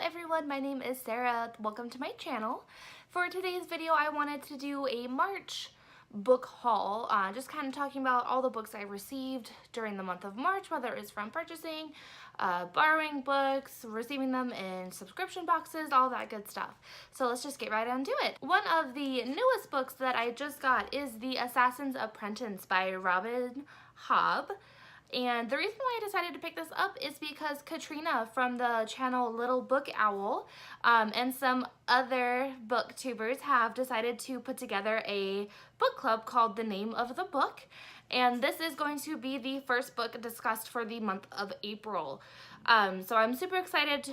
everyone, my name is Sarah. Welcome to my channel. For today's video, I wanted to do a March book haul, just kind of talking about all the books I received during the month of March, whether it's from purchasing, borrowing books, receiving them in subscription boxes, all that good stuff. So let's just get right on to it. One of the newest books that I just got is The Assassin's Apprentice by Robin Hobb. And the reason why I decided to pick this up is because Katrina from the channel Little Book Owl and some other booktubers have decided to put together a book club called The Name of the Book. And this is going to be the first book discussed for the month of April. So I'm super excited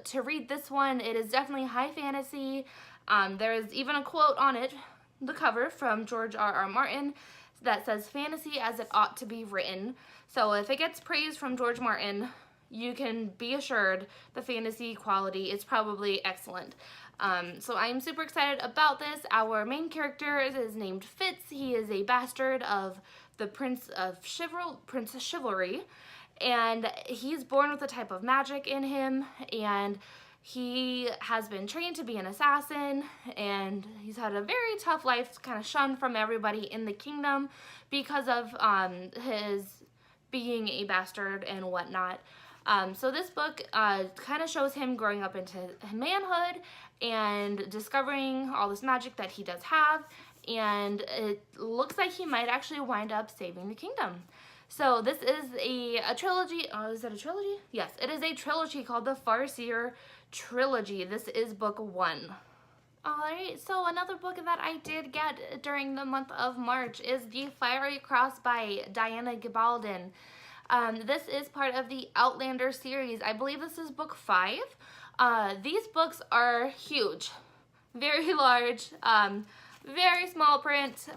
to read this one. It is definitely high fantasy. There is even a quote on it, the cover, from George R.R. Martin that says, "Fantasy as it ought to be written." So if it gets praise from George Martin, you can be assured the fantasy quality is probably excellent. So I'm super excited about this. Our main character is named Fitz. He is a bastard of the Prince of Chivalry, and he's born with a type of magic in him, and he has been trained to be an assassin, and he's had a very tough life, kind of shunned from everybody in the kingdom because of his being a bastard and whatnot. So this book kind of shows him growing up into manhood and discovering all this magic that he does have, and it looks like he might actually wind up saving the kingdom. So this is a trilogy. Is it a trilogy? Yes, it is a trilogy called the Farseer Trilogy. This is book 1. Alright, so another book that I did get during the month of March is The Fiery Cross by Diana Gabaldon. This is part of the Outlander series. I believe this is book 5. These books are huge, very large, very small print,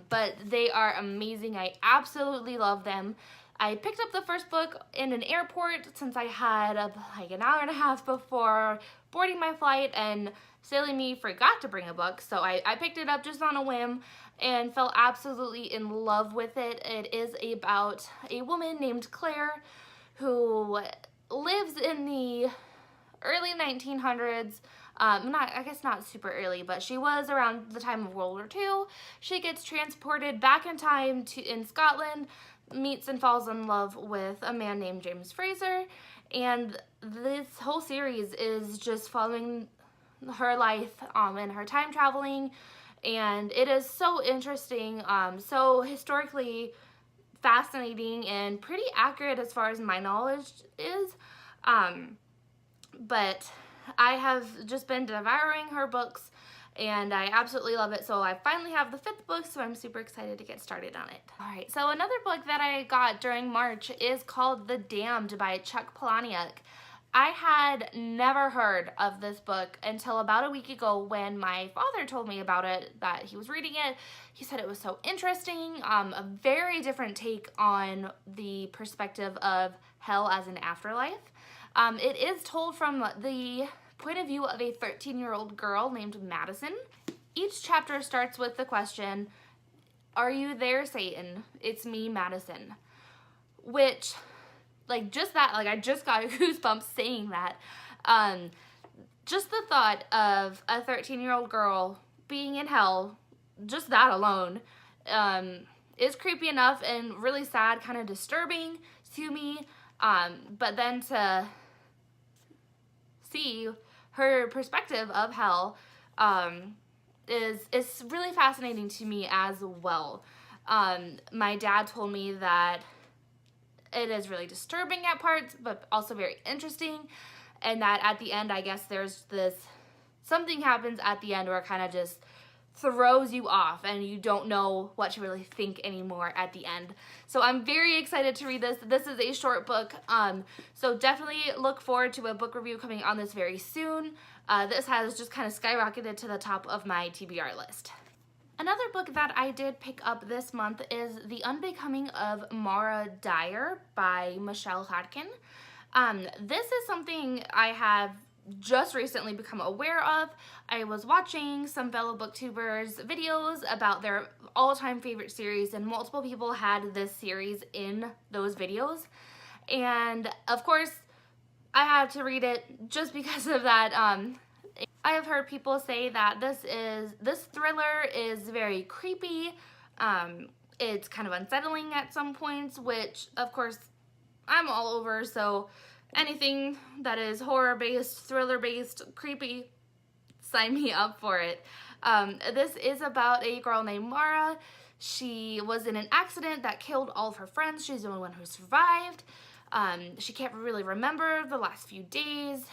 but they are amazing. I absolutely love them. I picked up the first book in an airport since I had like an hour and a half before boarding my flight, and silly me forgot to bring a book, so I picked it up just on a whim and fell absolutely in love with it. It is about a woman named Claire who lives in the early 1900s. I guess not super early, but she was around the time of World War II. She gets transported back in time in Scotland, meets and falls in love with a man named James Fraser, and this whole series is just following her life and her time traveling, and it is so interesting, so historically fascinating, and pretty accurate as far as my knowledge is, but I have just been devouring her books, and I absolutely love it. So I finally have the 5th book, so I'm super excited to get started on it. Alright, so another book that I got during March is called The Damned by Chuck Palahniuk. I had never heard of this book until about a week ago when my father told me about it, that he was reading it. He said it was so interesting, a very different take on the perspective of hell as an afterlife. It is told from the point of view of a 13-year-old girl named Madison. Each chapter starts with the question, "Are you there, Satan? It's me, Madison." Which, like, just that, like, I just got goosebumps saying that. Just the thought of a 13-year-old girl being in hell, just that alone, is creepy enough and really sad, kind of disturbing to me. But then to see her perspective of hell is really fascinating to me as well. My dad told me that it is really disturbing at parts, but also very interesting, and that at the end, I guess there's something happens at the end where it kind of just throws you off and you don't know what to really think anymore at the end. So I'm very excited to read this. This is a short book, so definitely look forward to a book review coming on this very soon. This has just kind of skyrocketed to the top of my TBR list. Another book that I did pick up this month is The Unbecoming of Mara Dyer by Michelle Hodkin. This is something I have just recently become aware of. I was watching some fellow booktubers videos about their all-time favorite series, and multiple people had this series in those videos, and of course I had to read it just because of that. I have heard people say that this thriller is very creepy. It's kind of unsettling at some points, which of course I'm all over. So anything that is horror-based, thriller-based, creepy, sign me up for it. This is about a girl named Mara. She was in an accident that killed all of her friends. She's the only one who survived. She can't really remember the last few days,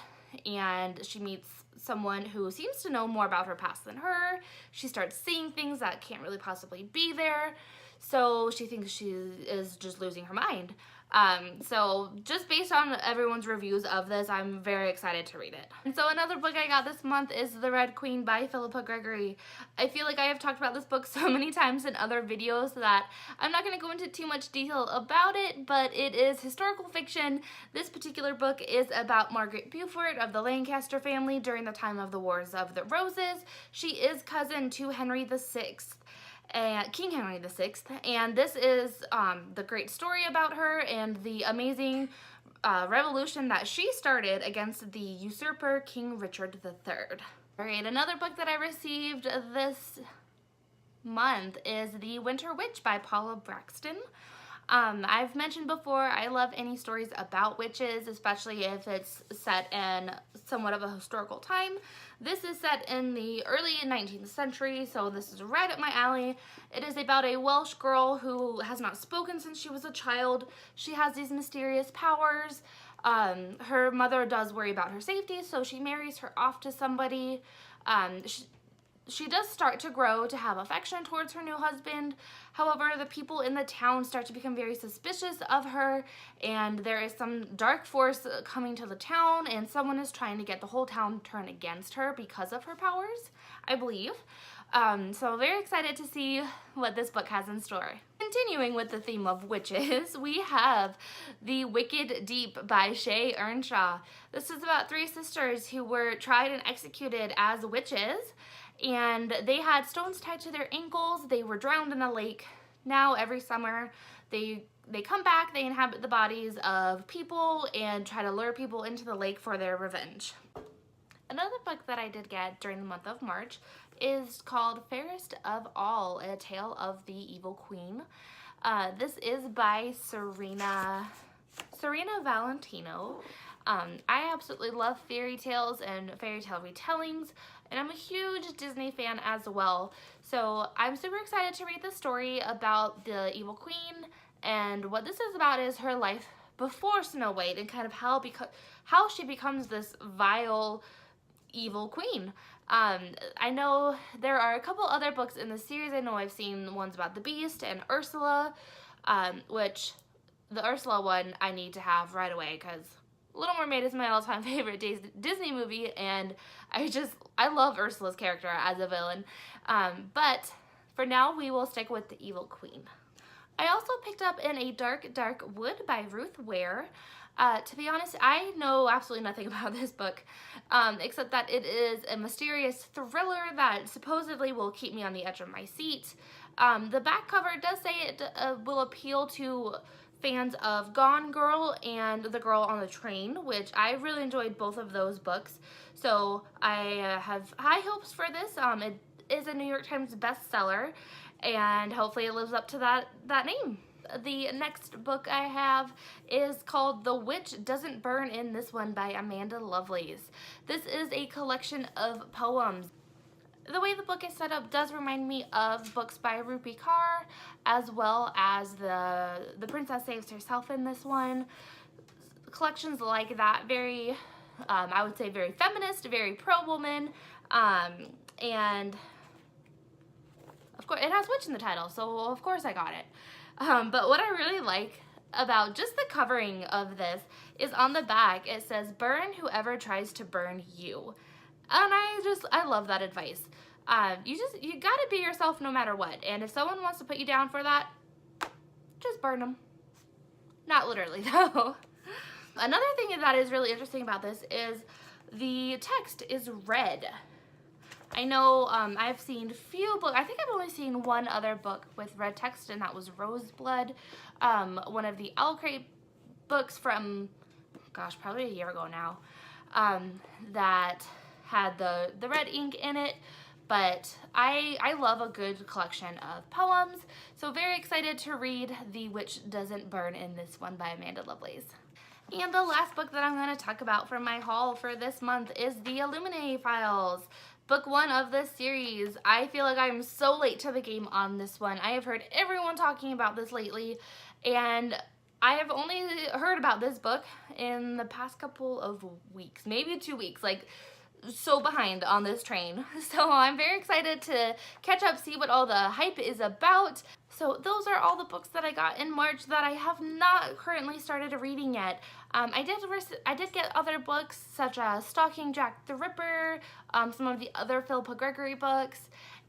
and she meets someone who seems to know more about her past than her. She starts seeing things that can't really possibly be there, so she thinks she is just losing her mind. So just based on everyone's reviews of this, I'm very excited to read it. And so another book I got this month is The Red Queen by Philippa Gregory. I feel like I have talked about this book so many times in other videos that I'm not going to go into too much detail about it, but it is historical fiction. This particular book is about Margaret Beaufort of the Lancaster family during the time of the Wars of the Roses. She is cousin to Henry VI. King Henry VI, and this is the great story about her and the amazing revolution that she started against the usurper King Richard III. Alright, another book that I received this month is The Winter Witch by Paula Braxton. I've mentioned before, I love any stories about witches, especially if it's set in somewhat of a historical time. This is set in the early 19th century, so this is right up my alley. It is about a Welsh girl who has not spoken since she was a child. She has these mysterious powers. Her mother does worry about her safety, so she marries her off to somebody. She does start to grow to have affection towards her new husband. However, the people in the town start to become very suspicious of her, and there is some dark force coming to the town, and someone is trying to get the whole town turned against her because of her powers, I believe. So very excited to see what this book has in store. Continuing with the theme of witches, we have The Wicked Deep by Shay Earnshaw. This is about three sisters who were tried and executed as witches, and they had stones tied to their ankles. They were drowned in a lake. Now every summer they come back, they inhabit the bodies of people and try to lure people into the lake for their revenge. Another book that I did get during the month of March is called Fairest of All, A Tale of the Evil Queen. This is by Serena Valentino. I absolutely love fairy tales and fairy tale retellings, and I'm a huge Disney fan as well. So I'm super excited to read the story about the Evil Queen, and what this is about is her life before Snow White and kind of how she becomes this vile evil queen. I know there are a couple other books in the series. I know I've seen ones about the Beast and Ursula, which the Ursula one I need to have right away because Little Mermaid is my all-time favorite Disney movie, and I love Ursula's character as a villain. But for now, we will stick with the Evil Queen. I also picked up In a Dark, Dark Wood by Ruth Ware. To be honest, I know absolutely nothing about this book, except that it is a mysterious thriller that supposedly will keep me on the edge of my seat. The back cover does say it will appeal to fans of Gone Girl and The Girl on the Train, which I really enjoyed both of those books. So I have high hopes for this. It is a New York Times bestseller, and hopefully it lives up to that name. The next book I have is called The Witch Doesn't Burn in This One by Amanda Lovelace. This is a collection of poems. The way the book is set up does remind me of books by Rupi Kaur, as well as the Princess Saves Herself in this one. Collections like that, very, I would say very feminist, very pro-woman, and of course it has witch in the title, so of course I got it. But what I really like about just the covering of this is on the back it says, "Burn whoever tries to burn you." And I love that advice. You gotta be yourself no matter what. And if someone wants to put you down for that, just burn them. Not literally though. Another thing that is really interesting about this is the text is red. I know I've seen few books. I think I've only seen one other book with red text, and that was Roseblood, one of the Owl Crate books from gosh, probably a year ago now, that had the red ink in it. But I love a good collection of poems, so very excited to read The Witch Doesn't Burn in this one by Amanda Lovelace. And the last book that I'm going to talk about from my haul for this month is the Illuminating Files, book 1 of this series. I feel like I'm so late to the game on this one. I have heard everyone talking about this lately, and I have only heard about this book in the past couple of weeks, maybe 2 weeks, like so behind on this train. So I'm very excited to catch up, see what all the hype is about. So those are all the books that I got in March that I have not currently started reading yet. I did get other books such as Stalking Jack the Ripper, some of the other Philippa Gregory books,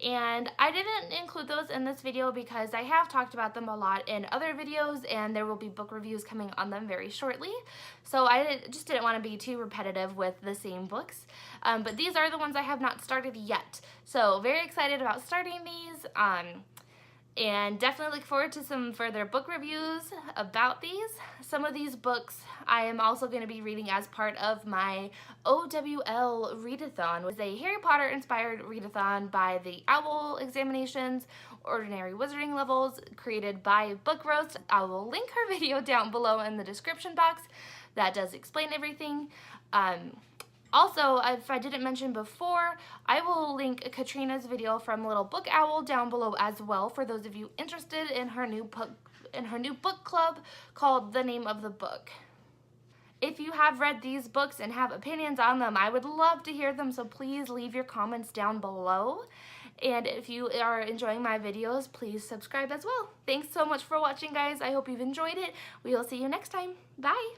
and I didn't include those in this video because I have talked about them a lot in other videos, and there will be book reviews coming on them very shortly. So I just didn't want to be too repetitive with the same books. But these are the ones I have not started yet. So very excited about starting these. And definitely look forward to some further book reviews about these. Some of these books I am also going to be reading as part of my OWL readathon, which is a Harry Potter inspired readathon by the Owl Examinations Ordinary Wizarding Levels, created by Book Roast. I will link her video down below in the description box. That does explain everything. Also, if I didn't mention before, I will link Katrina's video from Little Book Owl down below as well for those of you interested in her new book club called The Name of the Book. If you have read these books and have opinions on them, I would love to hear them, so please leave your comments down below. And if you are enjoying my videos, please subscribe as well. Thanks so much for watching, guys. I hope you've enjoyed it. We will see you next time. Bye!